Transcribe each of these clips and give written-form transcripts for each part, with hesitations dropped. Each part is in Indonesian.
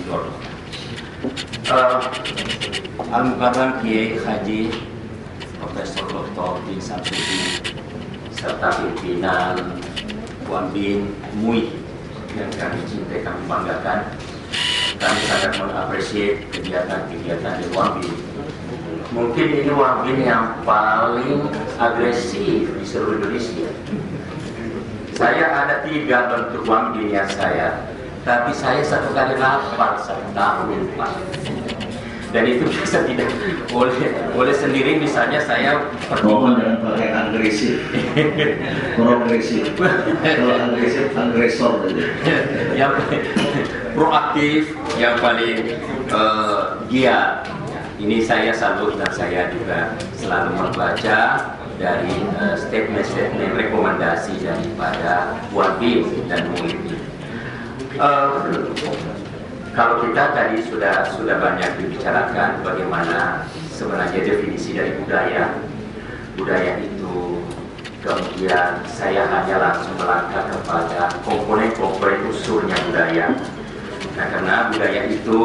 Store. Al-Mukarram Kiai Haji Profesor Dr. Bin Samsudin serta pimpinan Wan Bin MUI yang kami cintai, kami banggakan. Kami sangat mengapresiasi kegiatan-kegiatan di Wan Bin. Mungkin ini Wan Bin yang paling agresif di seluruh Indonesia. Saya ada 3 bentuk Wan Bin yang saya, tapi saya 1 kali rapat 1 tahun Pak. Dan itu biasa tidak oleh sendiri. Misalnya saya jangan pakai agresif, progresif. Kalau agresif, agresor aja. Yang proaktif, yang paling giat. Ini saya salut, dan saya juga selalu membaca dari statement-statement rekomendasi daripada Wan Bin dan MUI. Kalau kita tadi sudah banyak dibicarakan bagaimana sebenarnya definisi dari budaya. Budaya itu, kemudian saya hanya langsung melangkah kepada komponen-komponen unsurnya budaya. Nah, karena budaya itu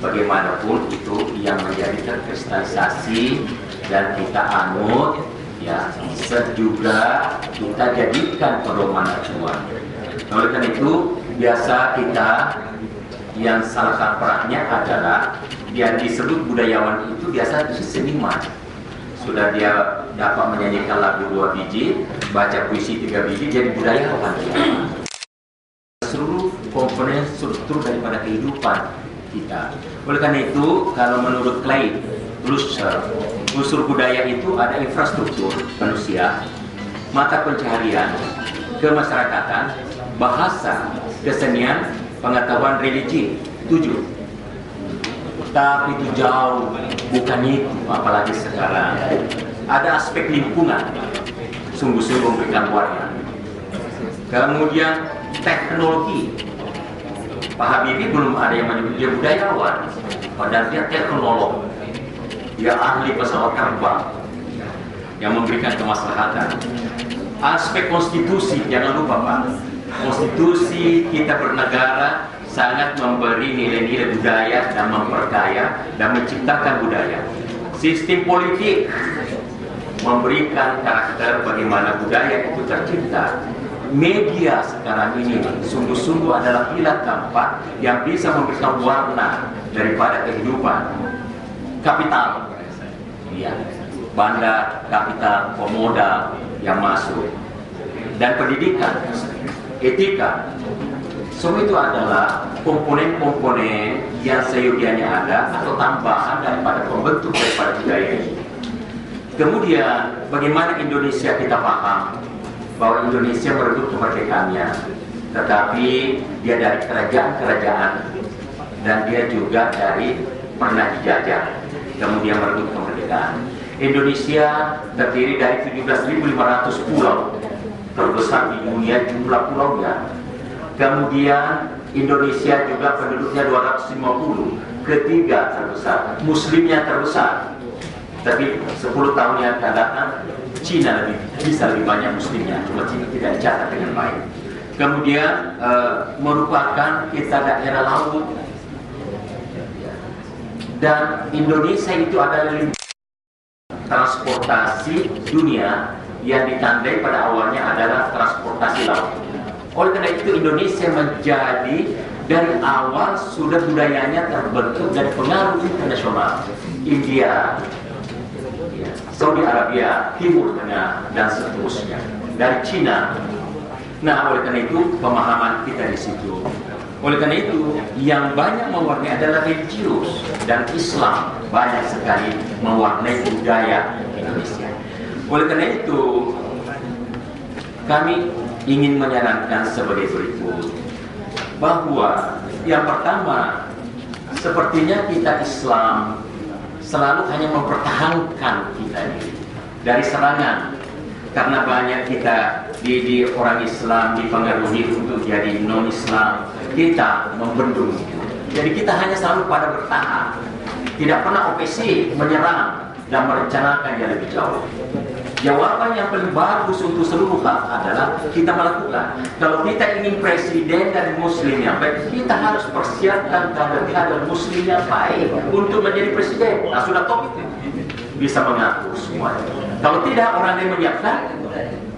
bagaimanapun itu yang menjadi terkristalisasi dan kita anut, ya, juga kita jadikan pedoman acuan. Oleh karena itu, biasa kita yang salah kaprahnya adalah yang disebut budayawan itu biasa seniman. Sudah dia dapat menyanyikan lagu 2 biji, baca puisi 3 biji, jadi budayawan. Seluruh komponen struktur daripada kehidupan kita. Oleh karena itu, kalau menurut Clay Lusser, unsur budaya itu ada infrastruktur manusia, mata pencaharian, kemasyarakatan, bahasa, kesenian, pengetahuan religi. 7. Tapi itu jauh, bukan itu. Apalagi sekarang ada aspek lingkungan, sungguh-sungguh memberikan warna. Kemudian teknologi. Pak Habibie belum ada yang menyebut dia budayawan, padahal dia teknolog, dia ahli pesawat terbang yang memberikan kemaslahatan. Aspek konstitusi, jangan lupa Pak, konstitusi kita bernegara sangat memberi nilai-nilai budaya dan memperdaya dan menciptakan budaya. Sistem politik memberikan karakter bagaimana budaya itu tercipta. Media sekarang ini sungguh-sungguh adalah pilar keempat yang bisa memberikan warna daripada kehidupan. Kapital, ya, bandar, kapital, pemodal yang masuk, dan pendidikan, etika, semua itu adalah komponen-komponen yang seyogianya ada atau tambahan daripada pembentuk daripada budaya ini. Kemudian bagaimana Indonesia kita paham bahwa Indonesia merebut kemerdekaannya, tetapi dia dari kerajaan-kerajaan dan dia juga dari pernah dijajah, kemudian merebut kemerdekaan. Indonesia terdiri dari 17.500 pulau, terbesar di dunia jumlah pulaunya. Kemudian Indonesia juga penduduknya 250, ketiga terbesar, muslimnya terbesar. Tapi 10 tahun yang akan datang, Cina bisa lebih banyak muslimnya, cuma Cina tidak dicatat dengan baik. Kemudian merupakan kita daerah laut, dan Indonesia itu adalah transportasi dunia yang ditandai pada awalnya adalah transportasi laut. Oleh karena itu Indonesia menjadi dari awal sudah budayanya terbentuk dari pengaruh internasional. India, Saudi Arabia, Timur Tengah, dan seterusnya, dari Cina. Nah, oleh karena itu pemahaman kita di situ. Oleh karena itu yang banyak mewarnai adalah religius, dan Islam banyak sekali mewarnai budaya Indonesia. Oleh karena itu kami ingin menyarankan sebagai berikut, bahwa yang pertama, sepertinya kita Islam selalu hanya mempertahankan kita ini dari serangan, karena banyak kita di orang Islam dipengaruhi untuk jadi non Islam, kita membendung itu. Jadi kita hanya selalu pada bertahan, tidak pernah OPC menyerang dan merencanakan yang lebih jauh. jawaban yang paling bagus untuk seluruh hal adalah kita melakukan. Kalau kita ingin presiden dari muslim yang baik, kita harus persiapkan kader-kader muslim yang baik untuk menjadi presiden. Nah, sudah top itu bisa mengatur semuanya. Kalau tidak orang yang menyiapkan,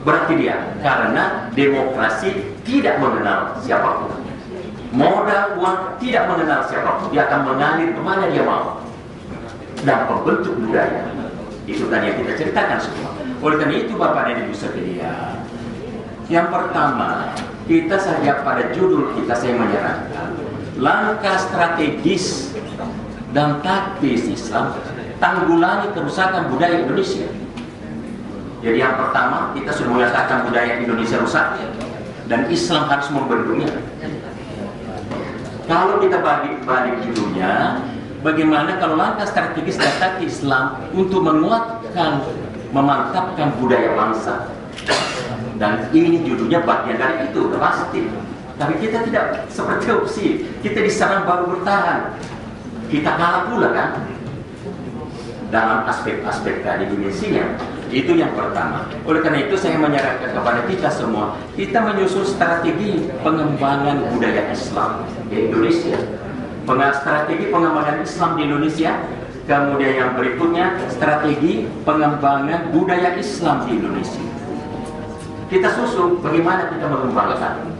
berarti dia, karena demokrasi tidak mengenal siapapun. Modal uang tidak mengenal siapapun, dia akan mengalir kemana dia mau. Dan pembentuk budaya itu kan yang kita ceritakan semua. Oleh karena itu Bapak dan Ibu sekalian, yang pertama kita saja pada judul kita saya menyarankan langkah strategis dan taktis Islam tanggulangi kerusakan budaya Indonesia. Jadi yang pertama kita sudah mengatakan budaya Indonesia rusak dan Islam harus membendungnya. Kalau kita balik judulnya, bagaimana kalau langkah strategis dan taktis Islam untuk menguatkan, memantapkan budaya bangsa. Dan ini judulnya bagian dari itu, pasti. Tapi kita tidak seperti opsi, kita diserang baru bertahan. Kita kalah pula kan? Dalam aspek-aspek tadi dimensinya. Itu yang pertama. Oleh karena itu saya menyarankan kepada kita semua, kita menyusun strategi pengembangan budaya Islam di Indonesia. Strategi pengembangan Islam di Indonesia. Kemudian yang berikutnya strategi pengembangan budaya Islam di Indonesia. Kita susun bagaimana kita mengembangkan.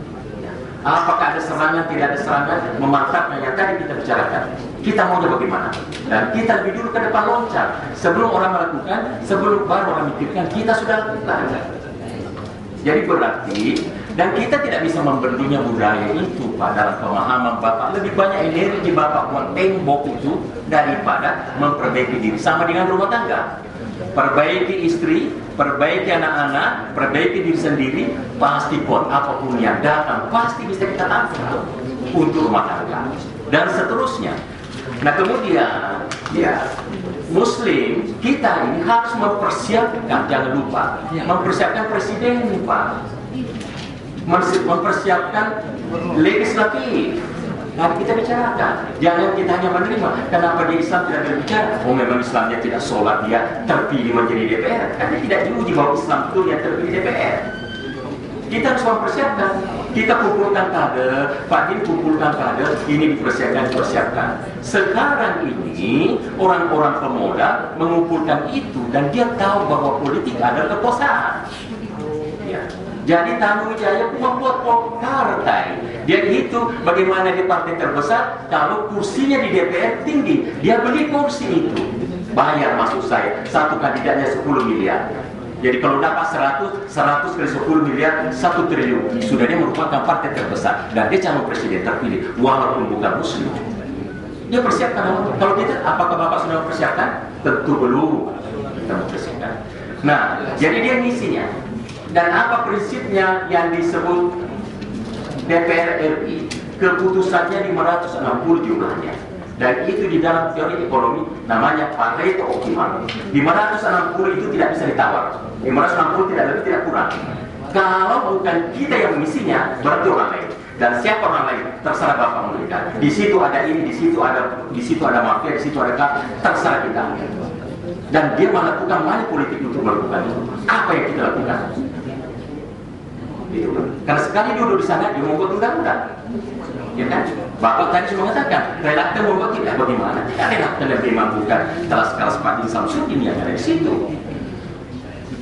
Apakah ada serangan, tidak ada serangan, memantapkan yang tadi kita bicarakan. Kita maunya bagaimana? Dan kita lebih dulu ke depan loncat. Sebelum orang melakukan, sebelum baru orang mikirkan, kita sudah lakukan. Jadi berarti, dan kita tidak bisa membendungnya budaya itu pada pemahaman Bapak. Lebih banyak energi Bapak buat tembok itu daripada memperbaiki diri. Sama dengan rumah tangga. Perbaiki istri, perbaiki anak-anak, perbaiki diri sendiri, pasti pun apapun yang datang pasti bisa kita tangkap untuk rumah tangga dan seterusnya. Nah kemudian ya Muslim kita ini harus mempersiapkan, jangan lupa mempersiapkan presiden Pak, mempersiapkan legislatif. Nah, kita bicarakan, jangan kita hanya menerima. Kenapa di Islam tidak berbicara? Oh memang Islamnya tidak sholat, dia terpilih menjadi DPR. Karena tidak diuji bahwa Islam itu yang terpilih DPR. Kita harus mempersiapkan. Kita kumpulkan kader, Pak Din kumpulkan kader, ini dipersiapkan. Sekarang ini orang-orang pemuda mengumpulkan itu dan dia tahu bahwa politik adalah kekuasaan. Ya. Jadi Tanu Wijaya membuat partai. Dia itu bagaimana di partai terbesar kalau kursinya di DPR tinggi, dia beli kursi itu. Bayar maksud saya, satu kandidatnya 10 miliar. Jadi kalau dapat 100 kali 10 miliar, 1 triliun. Sudah dia merupakan partai terbesar dan dia calon presiden terpilih walaupun bukan muslim. Dia persiapkan. Kalau tidak, apakah Bapak sudah mempersiapkan? Tentu belum. Kita mempersiapkan. Nah, jadi dia ngisinya. Dan apa prinsipnya yang disebut DPR RI? Keputusannya 560 jumlahnya. Dan itu di dalam teori ekonomi namanya Pareto optimal. 560 itu tidak bisa ditawar. 560 tidak lebih tidak kurang. Kalau bukan kita yang mengisinya, berarti orang lain. Dan siapa orang lain? Terserah Bapak memberikan. Di situ ada ini, di situ ada mafia, di situ ada kata. Terserah kita. Dan dia melakukan money politik untuk melakukan itu. Apa yang kita lakukan? Gitu. Karena sekali duduk di sana dia membuat undang-undang, ya kan? Bapak tadi sudah mengatakan relaktan membuat tidak bagaimana? Tidak relaktan yang dimampukan kelas-kelas Pak Din Samsudin yang ada di situ.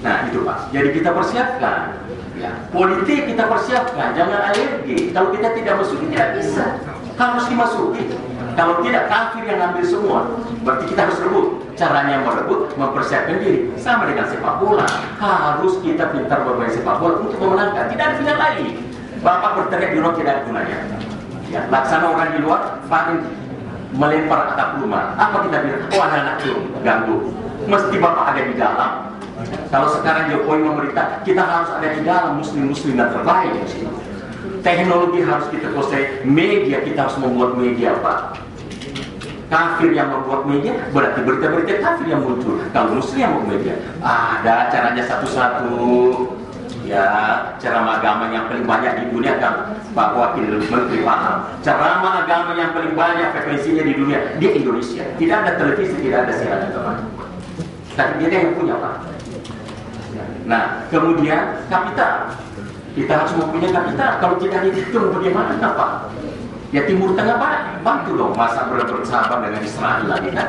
Nah itu Pak. Jadi kita persiapkan, ya. Politik kita persiapkan, jangan alergi. Kalau kita tidak masuki tidak bisa, harus dimasuki. Kalau tidak kafir yang ambil semua, berarti kita harus rebut. Caranya merebut, mempersiapkan diri. Sama dengan sepak bola. Harus kita pintar bermain sepak bola untuk memenangkan. Tidak ada pilihan lain. Bapak berteriak di luar tidak ada gunanya. Ya, laksana orang di luar, paling melempar atap rumah. Apa kita bilang? Oh anak-anak itu ganggu. Mesti Bapak ada di dalam. Kalau sekarang Jokowi memerintah, kita harus ada di dalam muslim-muslim yang terbaik. Teknologi harus kita kuasai. Media, kita harus membuat media Pak. Kafir yang membuat media, berarti berita-berita kafir yang muncul. Kalau muslim yang membuat media, ada caranya satu-satu. Ya, ceramah agama yang paling banyak di dunia kan Pak Wakil Menteri paham. Ceramah agama yang paling banyak frekuensinya di dunia di Indonesia. Tidak ada televisi, tidak ada siaran agama. Tapi dia yang punya Pak. Ya. Nah, kemudian kapital. Kita harus mempunyai kapital. Kalau tidak dihitung bagaimana Pak? Ya Timur Tengah Barat bantu dong masa bersahabat dengan Israel lagi kan?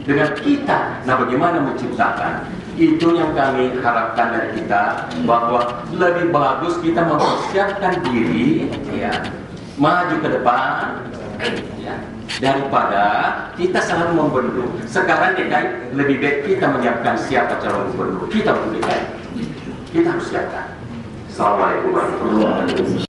Dengan kita. Nah, bagaimana menciptakan? Itu yang kami harapkan dari kita, bahwa lebih bagus kita mempersiapkan diri, ya, maju ke depan, ya, daripada kita selalu membendung. Sekarang DKI lebih baik kita menyiapkan siapa calon gubernur kita untuk DKI. Kita harus siapkan. Assalamualaikum warahmatullahi wabarakatuh.